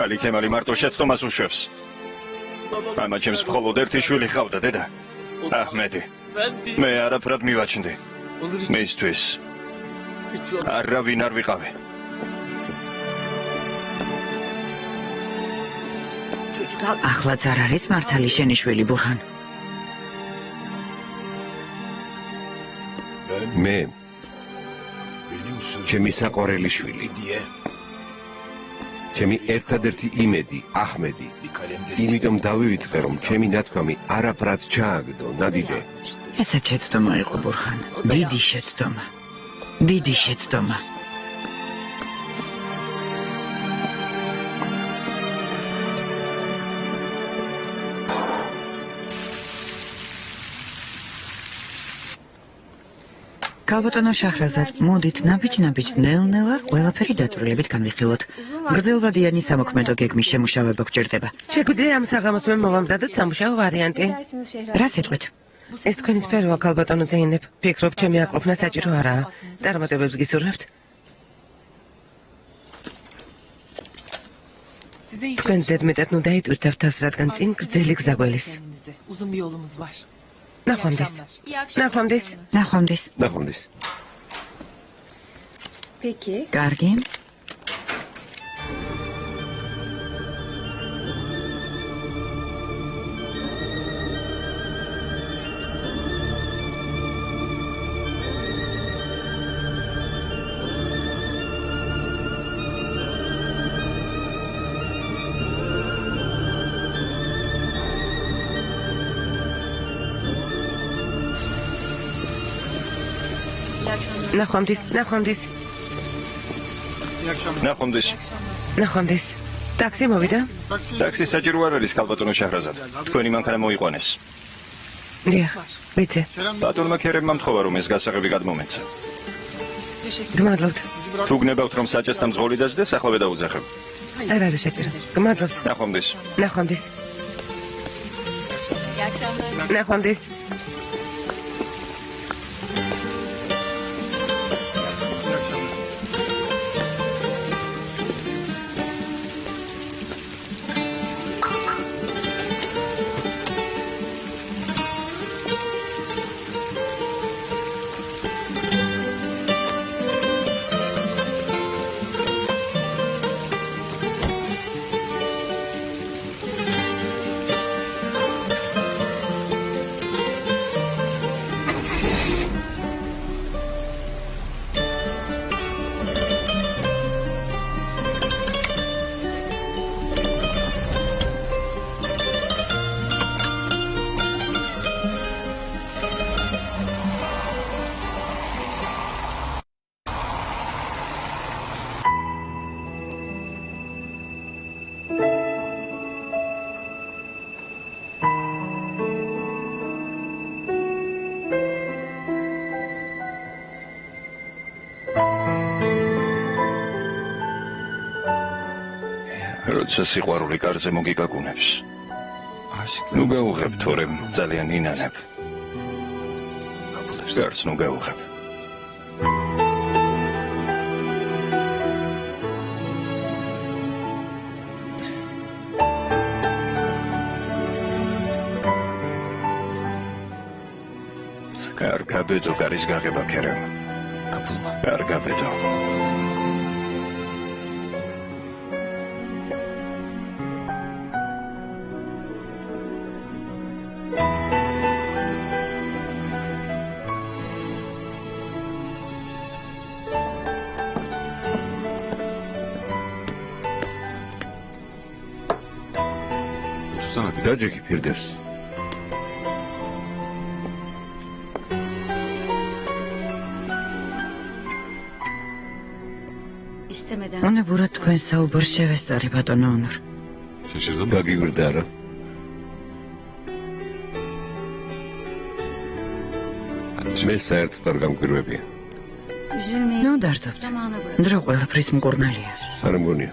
ალი ქემალი მარტო შეცდომას უშვებს. მამა ჩემს მხოლოდ ერთი შვილი ჰყავდა, დედა. აჰმედი. მე არაფრად მივაჩნდი. მისთვის არავინ არ ვიყავი. ახლაც არ არის მართალი შენი შვილი ბურხან? მე ჩემი საყვარელი შვილი. ჩემი ერთადერთი იმედი, აჰმედი. იმიტომ დავივიწყე, რომ ჩემი ნათქვამი არაფრად ჩააგდო, ნადიდე. ესეც შეცდომა იყო ბურხან. დიდი შეცდომა. დიდი შეცდომა. ქალბატონო შაჰრაზად, მოდით ნაბიჯ-ნაბიჯ ნელ-ნელა ყველაფერი დაწვრილებით განვიხილოთ. გრძელვადიანი სამოქმედო გეგმის შემუშავება გჭირდება. შეგვიძლია ამ საღამოს მე მოვამზადოთ სამუშაო ვარიანტი. რა სიტყვით? ეს თქვენი სფეროა ქალბატონო ზეინებ. ფიქრობ, ჩემი აკყოფნა საჭირო არაა. წარმატებებს გისურვებთ. თქვენ ზედმეტად ნუ დაიტვირთებთ თავს, რადგან წინ გრძელი გზა გველის. Uzun bir yolumuz var. ნახვამდის. ნახვამდის. ნახვამდის. ნახვამდის. Peki. კარგი. ნახვამდის. ნახვამდის. ნახვამდის. ნახვამდის. ტაქსი მოვიდა? ტაქსი საჭირო არ არის ქალბატონო შაჰრაზად. თქვენი მანქანა მოიყვანეს. დიახ, ვიცი. ბატონმა ქერებმა მთხოვა რომ ეს გასაღები გადმომეცა. გმადლობთ. თუ გნებავთ რომ საჭესთან მძღოლი დაждდეს, ახლავე დაუძახებ. არ არის საჭირო. გმადლობთ. ნახვამდის. ნახვამდის. İyi akşamlar. ნახვამდის. როცა სიყვარული კარზე მოგიკაკუნებს. ნუ გაუღებ თორემ ძალიან ინანებ. გარს ნუ გაუღებ. კარგაბედო გარის გაღება ქერევ. კარგაბედო. Otursana bir. დაჯექი ფირდევს. უნებურად თქვენ საუბარს შევესწარი ბატონო ონურ. Şaşırdın mı? გაგიგვირდა არა? მე საერთოდ არ გამკვირვებია. ნუ დარდობთ. დრო ყველაფრის მკურნალია. არ მგონია.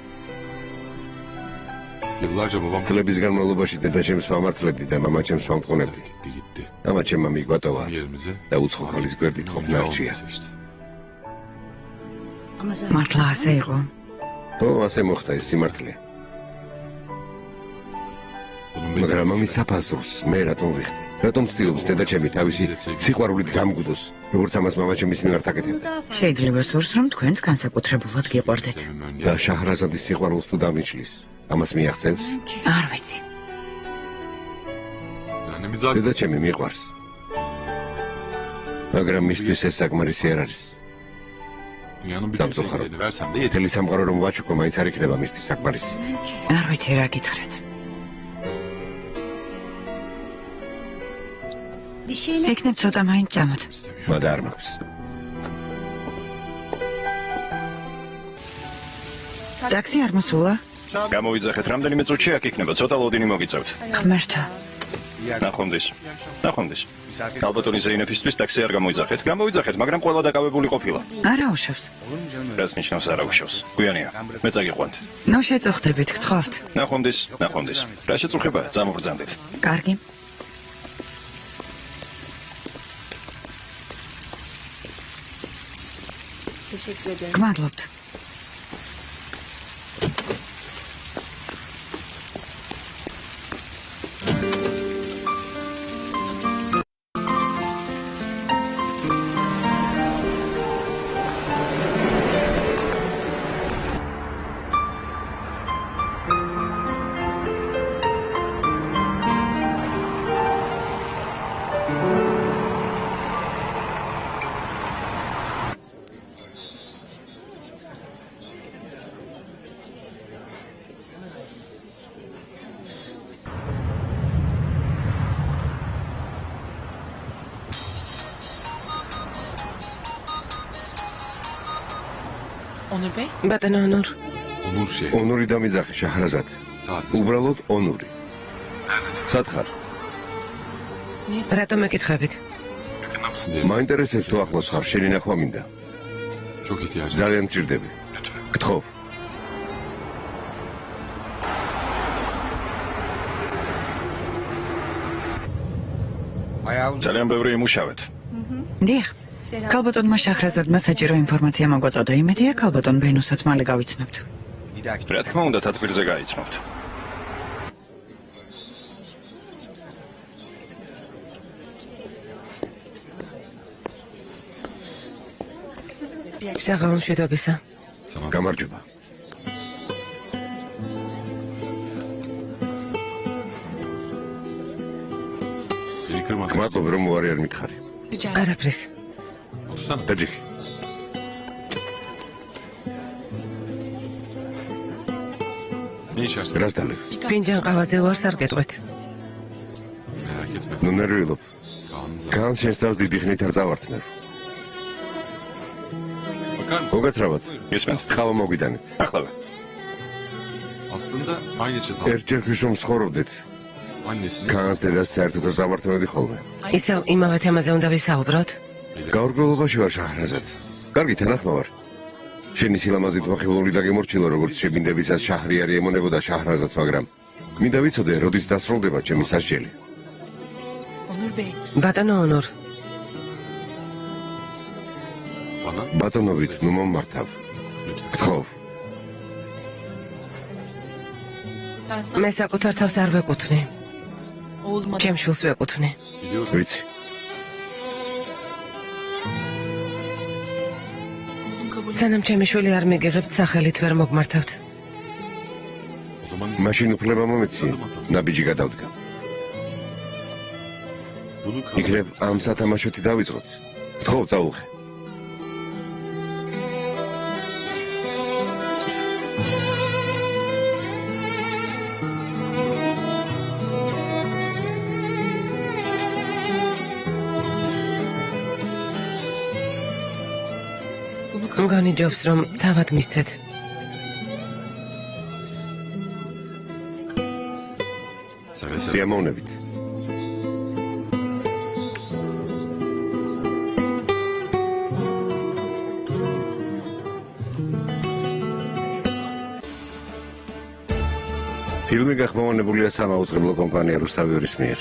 Yıllarca babam წლების განმავლობაში დედა ჩემს მამართლებდი და მამა ჩემს მომტყუნებდი. gitti. ამა ჩემმა მიგვატოვა Bizim yerimize და უცხო ქალის გვერდით ყოფნა არჩია. seçti. მართლა ასე იყო? ო, ასე მოხდა ეს სიმართლე. Bunun მაგრამ ამის საფასურს მე რატომ ვიხდი? რატომ ცდილობს დედა ჩემი თავისი სიყვარულით გამგუდოს, როგორც ამას მამა ჩემის მიმართ აკეთებდა? შეიძლება სურს რომ თქვენც განსაკუთრებულად გიყვარდეთ. sevmem და ya. შაჰრაზადის სიყვარულს თუ დამიჩლის, ამას მიაღწევს? არ ვიცი. Annemiz zaten დედა ჩემი მიყვარს. მაგრამ მისთვის ეს საკმარისი არ არის. dünyanın bütün Samsuxarov. sevgilerini versem de yeter. ეთელი სამყარო რომ ვაჩუქო, მაინც არ იქნება მისთვის საკმარისი. არ ვიცი რა გითხრათ. ეკნებ ცოტა მაინც ჭამოთ. მადა არ მაქვს. ტაქსი არ მოსულა? გამოვიძახეთ, რამდენიმე წუთში აქ იქნება, ცოტა ლოდინი მოგიწევთ. ღმერთო. ნახვამდის. ნახვამდის. ალბათონი ზეინეფისთვის ტაქსი არ გამოიძახეთ. გამოვიძახეთ, მაგრამ ყველა დაკავებული ყოფილა. არა უშავს. რას ნიშნავს არა უშავს? გვიანია. მე წაგიყვანთ. ნუ შეწუხდებით, გთხოვთ. ნახვამდის, ნახვამდის. რა შეწუხებაა? წამოგბრძანდეთ. კარგი. გმადლობთ. Onur Bey, ბატონო ონურ, Onur şey. ონური დამიძახი შაჰრაზად. Sadece. უბრალოდ ონური. სათხარ, niye რატომ ეკითხებით? Diyelim. მაინტერესებს თუ ახლოს ხარ, შენი ნახვა მინდა. Çok ihtiyacım. ძალიან მჭირდები. გთხოვ. ძალიან ბევრი იმუშავეთ. დიახ. ქალბატონმა შაჰრაზადმა საჭირო ინფორმაცია მოგვაწოდა. იმედია ქალბატონ ბენუსაც მალე გავიცნობთ. რა თქმა უნდა, თათბირზე გაიცნობთ. საღამო მშვიდობისა. Sana გამარჯობა. beni kırmadın. გმადლობ რომ უარი არ მითხარი. rica არაფრის. Otursana. დაჯექი. Ne içersin? რას დალევ? ფინჯან ყავაზე უარს არ გეტყვით. Merak etme. ნუ ნერვიულობ. Kaan'ın zaten. კანს შენს თავს დიდი ხნით არ წავართნებ. Bakar mısın? მოგაცრავად. ისმენთ? ხავა მოგვიდანეთ. ახლა. Aslında aynı çatal. ერთჯერ ქვის რომ ცხოვრობდეთ, Annesini კანს დედას საერთოდ არ წავართმევდი ხოლმე. ისევ იმავე თემაზე უნდა ვისაუბროთ? გაურკვევლობაში ვარ შაჰრაზად. კარგი თანახმა ვარ. შენი სილამაზით მოხიბლული და გემორჩილო, როგორც შებინდებისას შაჰრიარი ემონებოდა შაჰრაზადს, მაგრამ მინდა ვიცოდე, როდის დასრულდება ჩემი სასჯელი. Onur Bey, ბატონო ონორ, Bana ბატონობით, ნუ მომმართავ. lütfen. გთხოვ. ben sana მე საკუთარ თავს არ ვეკუთვნი. oğluma ჩემ შვილს ვეკუთვნი. Biliyorum. ვიცი. oğlum kabul სანამ ჩემი შვილი არ მიგიღებთ, სახელით ვერ მოგმართავთ. O zaman izin. მაშინ უფლება მომეცი, ნაბიჯი გადავდგა. Bunu kabul იქნებ ამ სათამაშოთი დავიწყოთ. გთხოვ, წაუღე. bunu kabul მგონი ჯობს რომ თავად მისცეთ. Seve seve. სიამოვნებით. ფილმი გახმოვანებულია სამაუწყებლო კომპანია რუსთავიორის მიერ.